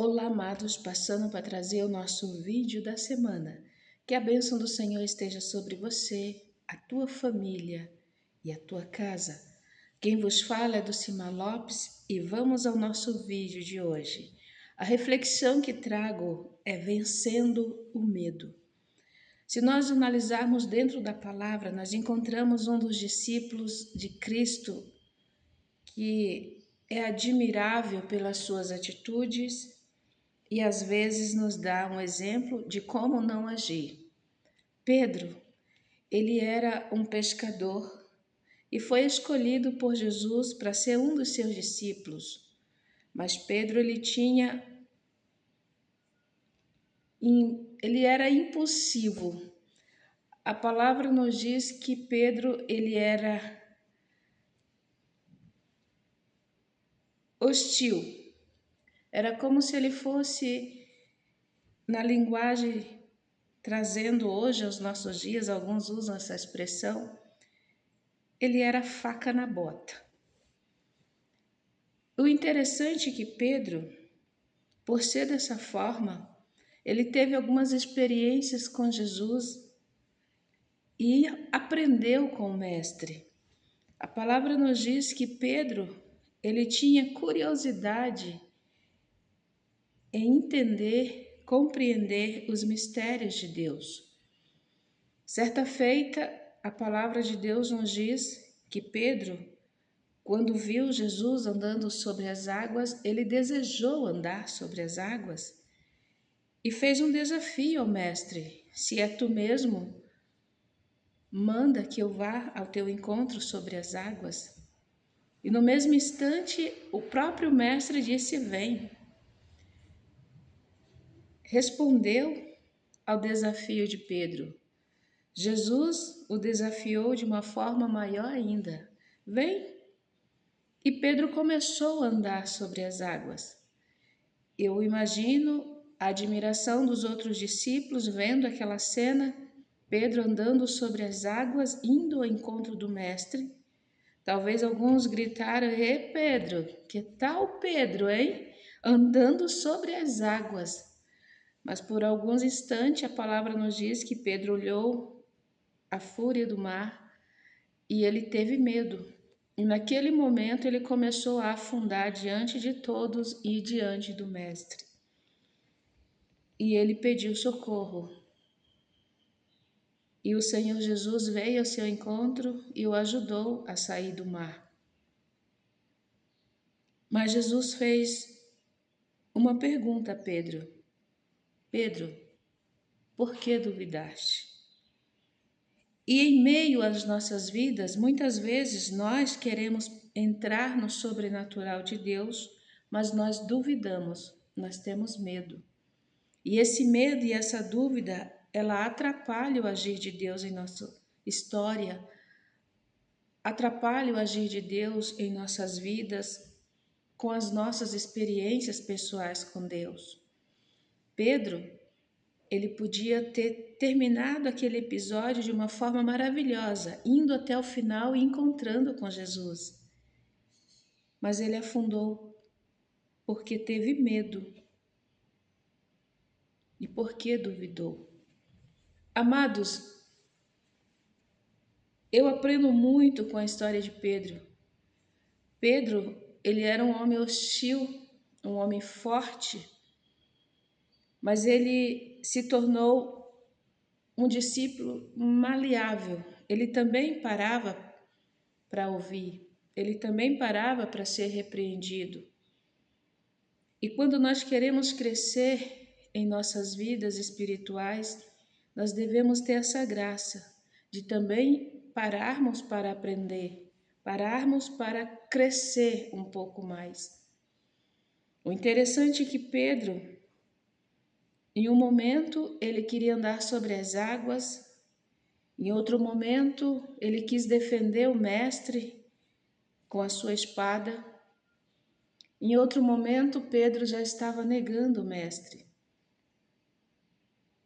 Olá, amados, passando para trazer o nosso vídeo da semana. Que a bênção do Senhor esteja sobre você, a tua família e a tua casa. Quem vos fala é Dulcimar Lopes e vamos ao nosso vídeo de hoje. A reflexão que trago é vencendo o medo. Se nós analisarmos dentro da palavra, nós encontramos um dos discípulos de Cristo que é admirável pelas suas atitudes e às vezes nos dá um exemplo de como não agir. Pedro, ele era um pescador e foi escolhido por Jesus para ser um dos seus discípulos. Mas Pedro, ele era impulsivo. A palavra nos diz que Pedro, ele era hostil. Era como se ele fosse, na linguagem trazendo hoje aos nossos dias, alguns usam essa expressão, ele era faca na bota. O interessante é que Pedro, por ser dessa forma, ele teve algumas experiências com Jesus e aprendeu com o mestre. A palavra nos diz que Pedro, ele tinha curiosidade em entender, compreender os mistérios de Deus. Certa feita, a palavra de Deus nos diz que Pedro, quando viu Jesus andando sobre as águas, ele desejou andar sobre as águas e fez um desafio ao mestre: se é tu mesmo, manda que eu vá ao teu encontro sobre as águas. E no mesmo instante, o próprio mestre disse: vem. Respondeu ao desafio de Pedro. Jesus o desafiou de uma forma maior ainda: vem. E Pedro começou a andar sobre as águas. Eu imagino a admiração dos outros discípulos vendo aquela cena, Pedro andando sobre as águas, indo ao encontro do mestre. Talvez alguns gritaram: "Ê Pedro, que tal Pedro, hein? Andando sobre as águas." Mas por alguns instantes a palavra nos diz que Pedro olhou a fúria do mar e ele teve medo. E naquele momento ele começou a afundar diante de todos e diante do mestre. E ele pediu socorro. E o Senhor Jesus veio ao seu encontro e o ajudou a sair do mar. Mas Jesus fez uma pergunta a Pedro: Pedro, por que duvidaste? E em meio às nossas vidas, muitas vezes nós queremos entrar no sobrenatural de Deus, mas nós duvidamos, nós temos medo. E esse medo e essa dúvida, ela atrapalha o agir de Deus em nossa história, atrapalha o agir de Deus em nossas vidas, com as nossas experiências pessoais com Deus. Pedro, ele podia ter terminado aquele episódio de uma forma maravilhosa, indo até o final e encontrando com Jesus. Mas ele afundou porque teve medo e porque duvidou. Amados, eu aprendo muito com a história de Pedro. Pedro, ele era um homem hostil, um homem forte, mas ele se tornou um discípulo maleável. Ele também parava para ouvir, ele também parava para ser repreendido. E quando nós queremos crescer em nossas vidas espirituais, nós devemos ter essa graça de também pararmos para aprender, pararmos para crescer um pouco mais. O interessante é que Pedro, em um momento, ele queria andar sobre as águas, em outro momento, ele quis defender o mestre com a sua espada. Em outro momento, Pedro já estava negando o mestre.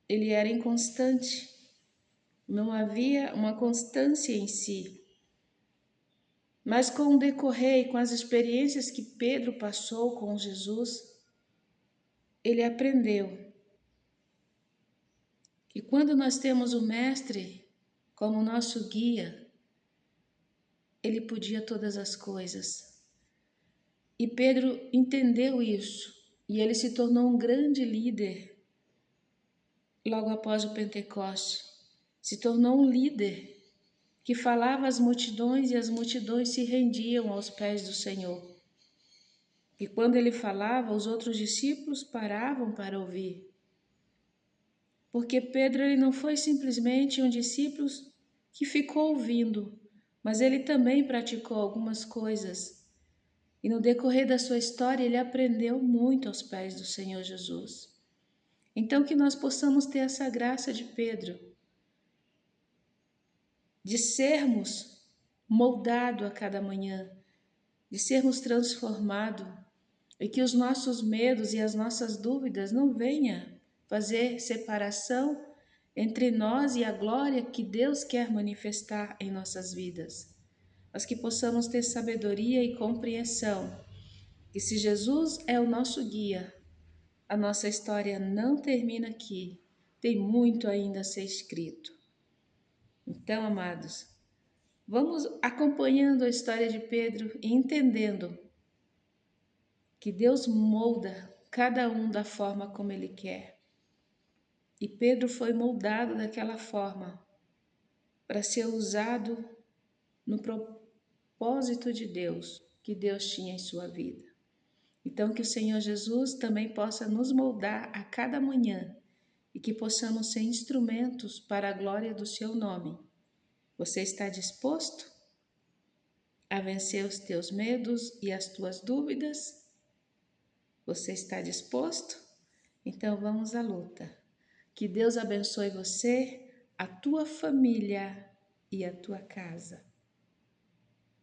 Ele era inconstante, não havia uma constância em si. Mas com o decorrer e com as experiências que Pedro passou com Jesus, ele aprendeu que quando nós temos o Mestre como nosso guia, ele podia todas as coisas. E Pedro entendeu isso e ele se tornou um grande líder logo após o Pentecoste. Se tornou um líder que falava às multidões e as multidões se rendiam aos pés do Senhor. E quando ele falava, os outros discípulos paravam para ouvir. Porque Pedro ele não foi simplesmente um discípulo que ficou ouvindo, mas ele também praticou algumas coisas. E no decorrer da sua história, ele aprendeu muito aos pés do Senhor Jesus. Então, que nós possamos ter essa graça de Pedro, de sermos moldados a cada manhã, de sermos transformados, e que os nossos medos e as nossas dúvidas não venham fazer separação entre nós e a glória que Deus quer manifestar em nossas vidas. Mas que possamos ter sabedoria e compreensão, que se Jesus é o nosso guia, a nossa história não termina aqui, tem muito ainda a ser escrito. Então, amados, vamos acompanhando a história de Pedro e entendendo que Deus molda cada um da forma como Ele quer. E Pedro foi moldado daquela forma para ser usado no propósito de Deus que Deus tinha em sua vida. Então que o Senhor Jesus também possa nos moldar a cada manhã e que possamos ser instrumentos para a glória do seu nome. Você está disposto a vencer os teus medos e as tuas dúvidas? Você está disposto? Então vamos à luta. Que Deus abençoe você, a tua família e a tua casa.